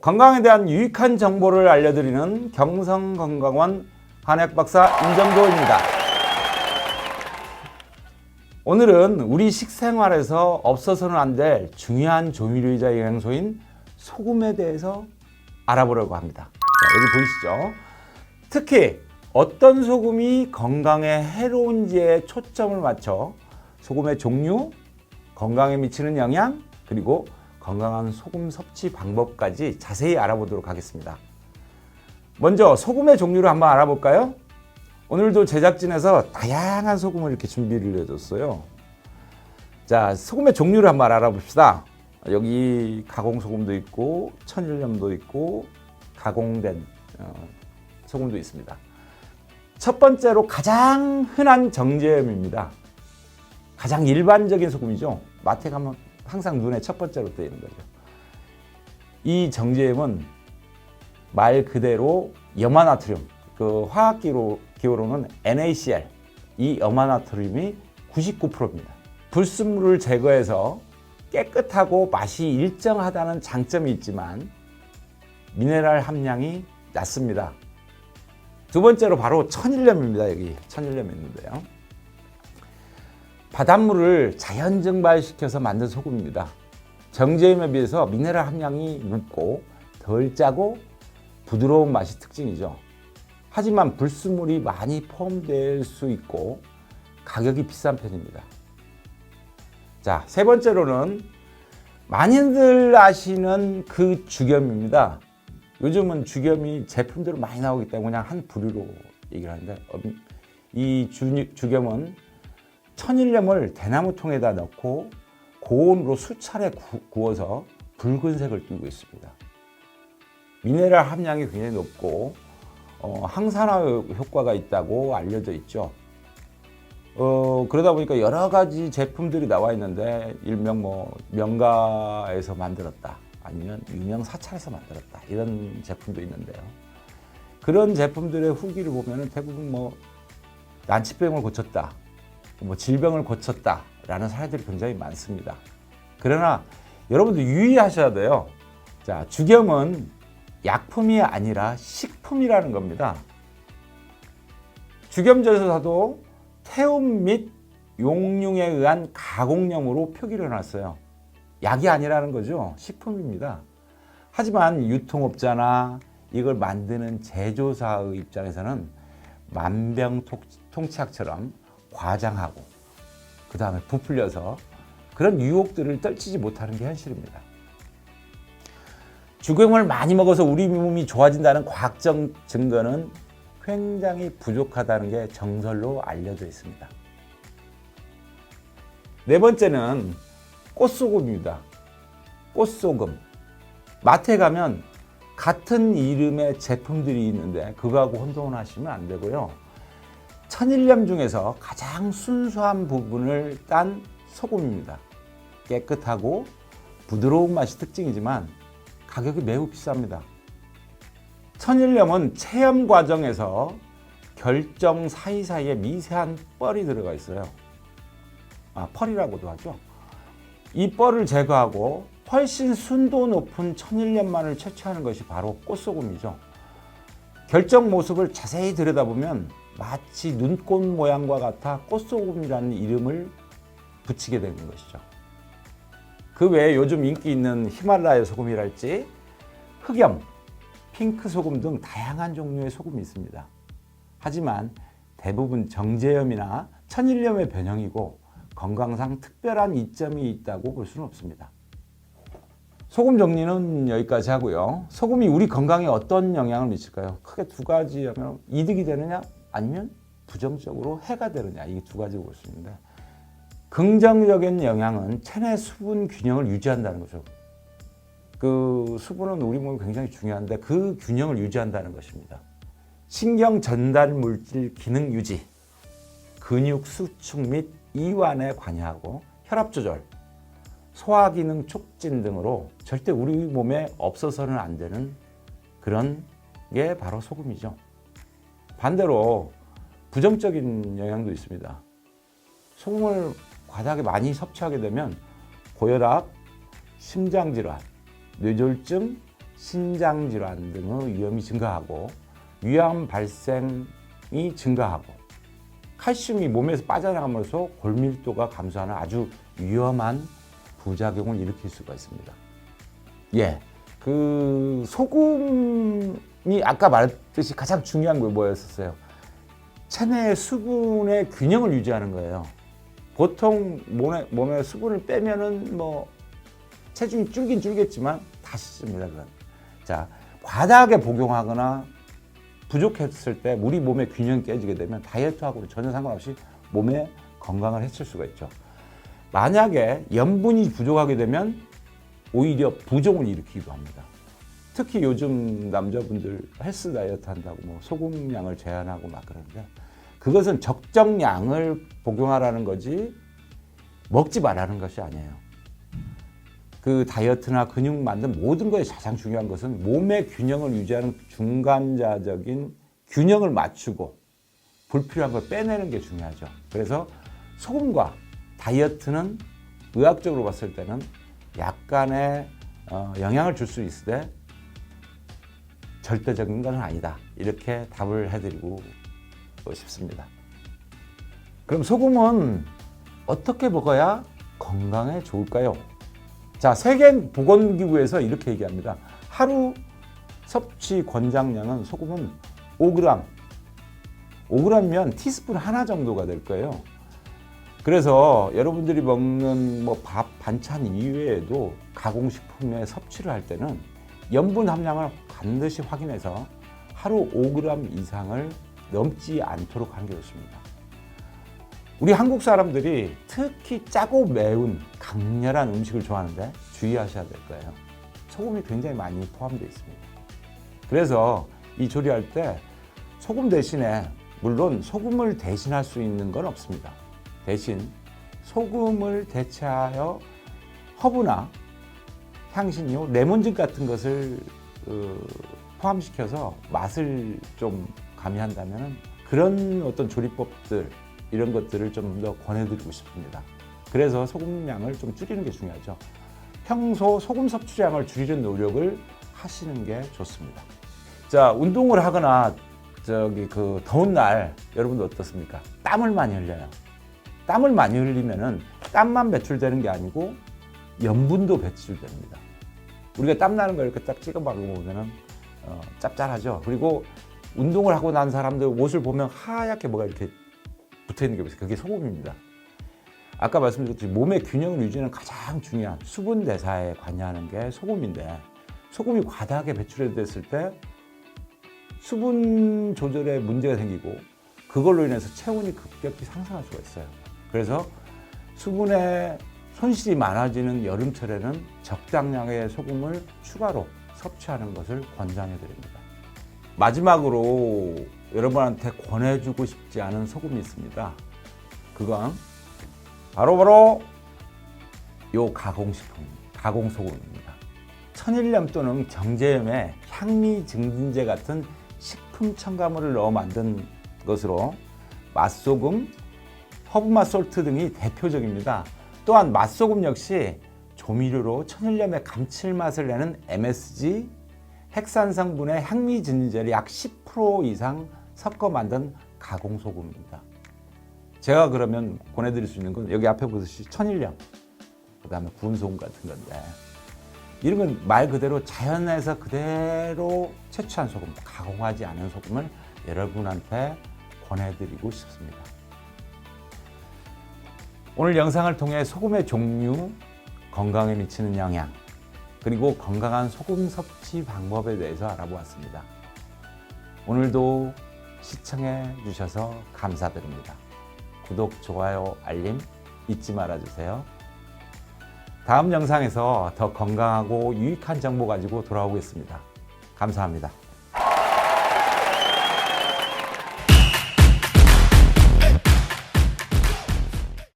건강에 대한 유익한 정보를 알려드리는 경성건강원 한약박사 임정도입니다. 오늘은 우리 식생활에서 없어서는 안 될 중요한 조미료이자 영양소인 소금에 대해서 알아보려고 합니다. 자, 여기 보이시죠? 특히 어떤 소금이 건강에 해로운지에 초점을 맞춰 소금의 종류, 건강에 미치는 영향, 그리고 건강한 소금 섭취 방법까지 자세히 알아보도록 하겠습니다. 먼저 소금의 종류를 한번 알아볼까요? 오늘도 제작진에서 다양한 소금을 이렇게 준비를 해줬어요. 자, 소금의 종류를 한번 알아봅시다. 여기 가공소금도 있고 천일염도 있고 가공된 소금도 있습니다. 첫 번째로 가장 흔한 정제염입니다. 가장 일반적인 소금이죠. 마트에 가면 항상 눈에 첫 번째로 뜨이는 거죠. 이 정제염은 말 그대로 염화나트륨, 그 화학기호로는 NaCl, 이 염화나트륨이 99%입니다. 불순물을 제거해서 깨끗하고 맛이 일정하다는 장점이 있지만 미네랄 함량이 낮습니다. 두 번째로 바로 천일염입니다. 여기 천일염이 있는데요. 바닷물을 자연 증발시켜서 만든 소금입니다. 정제염에 비해서 미네랄 함량이 높고 덜 짜고 부드러운 맛이 특징이죠. 하지만 불순물이 많이 포함될 수 있고 가격이 비싼 편입니다. 자, 세 번째로는 많이들 아시는 그 죽염입니다. 요즘은 죽염이 제품대로 많이 나오기 때문에 그냥 한 부류로 얘기를 하는데, 이 죽염은 천일염을 대나무통에다 넣고 고온으로 수차례 구워서 붉은색을 띠고 있습니다. 미네랄 함량이 굉장히 높고 항산화 효과가 있다고 알려져 있죠. 그러다 보니까 여러 가지 제품들이 나와 있는데 일명 명가에서 만들었다, 아니면 유명 사찰에서 만들었다, 이런 제품도 있는데요. 그런 제품들의 후기를 보면 대부분 난치병을 고쳤다, 질병을 고쳤다라는 사례들이 굉장히 많습니다. 그러나 여러분들 유의하셔야 돼요. 자, 죽염은 약품이 아니라 식품이라는 겁니다. 죽염제조사도 태움 및 용융에 의한 가공염으로 표기를 해놨어요. 약이 아니라는 거죠. 식품입니다. 하지만 유통업자나 이걸 만드는 제조사의 입장에서는 만병통치약처럼 과장하고 그 다음에 부풀려서 그런 유혹들을 떨치지 못하는 게 현실입니다. 죽염을 많이 먹어서 우리 몸이 좋아진다는 과학적 증거는 굉장히 부족하다는 게 정설로 알려져 있습니다. 네 번째는 꽃소금입니다. 꽃소금. 마트에 가면 같은 이름의 제품들이 있는데 그거하고 혼동하시면 안 되고요. 천일염 중에서 가장 순수한 부분을 딴 소금입니다. 깨끗하고 부드러운 맛이 특징이지만 가격이 매우 비쌉니다. 천일염은 체염 과정에서 결정 사이사이에 미세한 뻘이 들어가 있어요. 펄이라고도 하죠. 이 뻘을 제거하고 훨씬 순도 높은 천일염만을 채취하는 것이 바로 꽃소금이죠. 결정 모습을 자세히 들여다보면 마치 눈꽃 모양과 같아 꽃소금이라는 이름을 붙이게 되는 것이죠. 그 외에 요즘 인기 있는 히말라야 소금이랄지 흑염, 핑크 소금 등 다양한 종류의 소금이 있습니다. 하지만 대부분 정제염이나 천일염의 변형이고 건강상 특별한 이점이 있다고 볼 수는 없습니다. 소금 정리는 여기까지 하고요. 소금이 우리 건강에 어떤 영향을 미칠까요? 크게 두 가지 하면 이득이 되느냐, 아니면 부정적으로 해가 되느냐, 이게 두 가지로 볼 수 있는데, 긍정적인 영향은 체내 수분 균형을 유지한다는 거죠. 그 수분은 우리 몸에 굉장히 중요한데 그 균형을 유지한다는 것입니다. 신경 전달 물질 기능 유지, 근육 수축 및 이완에 관여하고 혈압 조절, 소화 기능 촉진 등으로 절대 우리 몸에 없어서는 안 되는 그런 게 바로 소금이죠. 반대로 부정적인 영향도 있습니다. 소금을 과다하게 많이 섭취하게 되면 고혈압, 심장질환, 뇌졸중, 신장 질환 등의 위험이 증가하고 위암 발생이 증가하고 칼슘이 몸에서 빠져나가면서 골밀도가 감소하는 아주 위험한 부작용을 일으킬 수가 있습니다. 예, 그 소금이 아까 말했듯이 가장 중요한 게 뭐였었어요? 체내의 수분의 균형을 유지하는 거예요. 보통 몸에 수분을 빼면은 뭐 체중이 줄긴 줄겠지만 다시 씁니다. 그건. 자, 과다하게 복용하거나 부족했을 때 우리 몸의 균형이 깨지게 되면 다이어트하고는 전혀 상관없이 몸의 건강을 해칠 수가 있죠. 만약에 염분이 부족하게 되면 오히려 부종을 일으키기도 합니다. 특히 요즘 남자분들 헬스 다이어트 한다고 뭐 소금량을 제한하고 막 그러는데 그것은 적정량을 복용하라는 거지 먹지 말라는 것이 아니에요. 그 다이어트나 근육 만든 모든 것에 가장 중요한 것은 몸의 균형을 유지하는 중간자적인 균형을 맞추고 불필요한 걸 빼내는 게 중요하죠. 그래서 소금과 다이어트는 의학적으로 봤을 때는 약간의 영향을 줄 수 있으되 절대적인 건 아니다. 이렇게 답을 해드리고 싶습니다. 그럼 소금은 어떻게 먹어야 건강에 좋을까요? 자, 세계보건기구에서 이렇게 얘기합니다. 하루 섭취 권장량은 소금은 5g, 5g이면 티스푼 하나 정도가 될 거예요. 그래서 여러분들이 먹는 뭐 밥, 반찬 이외에도 가공식품의 섭취를 할 때는 염분 함량을 반드시 확인해서 하루 5g 이상을 넘지 않도록 하는 게 좋습니다. 우리 한국 사람들이 특히 짜고 매운 강렬한 음식을 좋아하는데 주의하셔야 될 거예요. 소금이 굉장히 많이 포함되어 있습니다. 그래서 이 조리할 때 소금 대신에 물론 소금을 대신할 수 있는 건 없습니다. 대신 소금을 대체하여 허브나 향신료, 레몬즙 같은 것을 포함시켜서 맛을 좀 가미한다면 그런 어떤 조리법들 이런 것들을 좀 더 권해드리고 싶습니다. 그래서 소금량을 좀 줄이는 게 중요하죠. 평소 소금 섭취량을 줄이는 노력을 하시는 게 좋습니다. 자, 운동을 하거나 그 더운 날 여러분들 어떻습니까? 땀을 많이 흘려요. 땀을 많이 흘리면은 땀만 배출되는 게 아니고 염분도 배출됩니다. 우리가 땀 나는 걸 이렇게 딱 찍어 먹으면은 짭짤하죠. 그리고 운동을 하고 난 사람들 옷을 보면 하얗게 뭐가 이렇게 붙어 있는 게 있어요. 그게 소금입니다. 아까 말씀드렸듯이 몸의 균형을 유지하는 가장 중요한 수분 대사에 관여하는 게 소금인데 소금이 과다하게 배출됐을 때 수분 조절에 문제가 생기고 그걸로 인해서 체온이 급격히 상승할 수가 있어요. 그래서 수분의 손실이 많아지는 여름철에는 적당량의 소금을 추가로 섭취하는 것을 권장해 드립니다. 마지막으로 여러분한테 권해주고 싶지 않은 소금이 있습니다. 그건 바로 요 가공소금입니다. 천일염 또는 정제염에 향미 증진제 같은 식품 첨가물을 넣어 만든 것으로 맛소금, 허브맛 솔트 등이 대표적입니다. 또한 맛소금 역시 조미료로 천일염의 감칠맛을 내는 MSG, 핵산 성분의 향미 증진제를 약 10% 이상 섞어 만든 가공소금입니다. 제가 그러면 권해드릴 수 있는 건 여기 앞에 보듯이 천일염, 그 다음에 구운 소금 같은 건데 이런 건 말 그대로 자연에서 그대로 채취한 소금, 가공하지 않은 소금을 여러분한테 권해드리고 싶습니다. 오늘 영상을 통해 소금의 종류, 건강에 미치는 영향, 그리고 건강한 소금 섭취 방법에 대해서 알아보았습니다. 오늘도 시청해 주셔서 감사드립니다. 구독, 좋아요, 알림 잊지 말아주세요. 다음 영상에서 더 건강하고 유익한 정보 가지고 돌아오겠습니다. 감사합니다.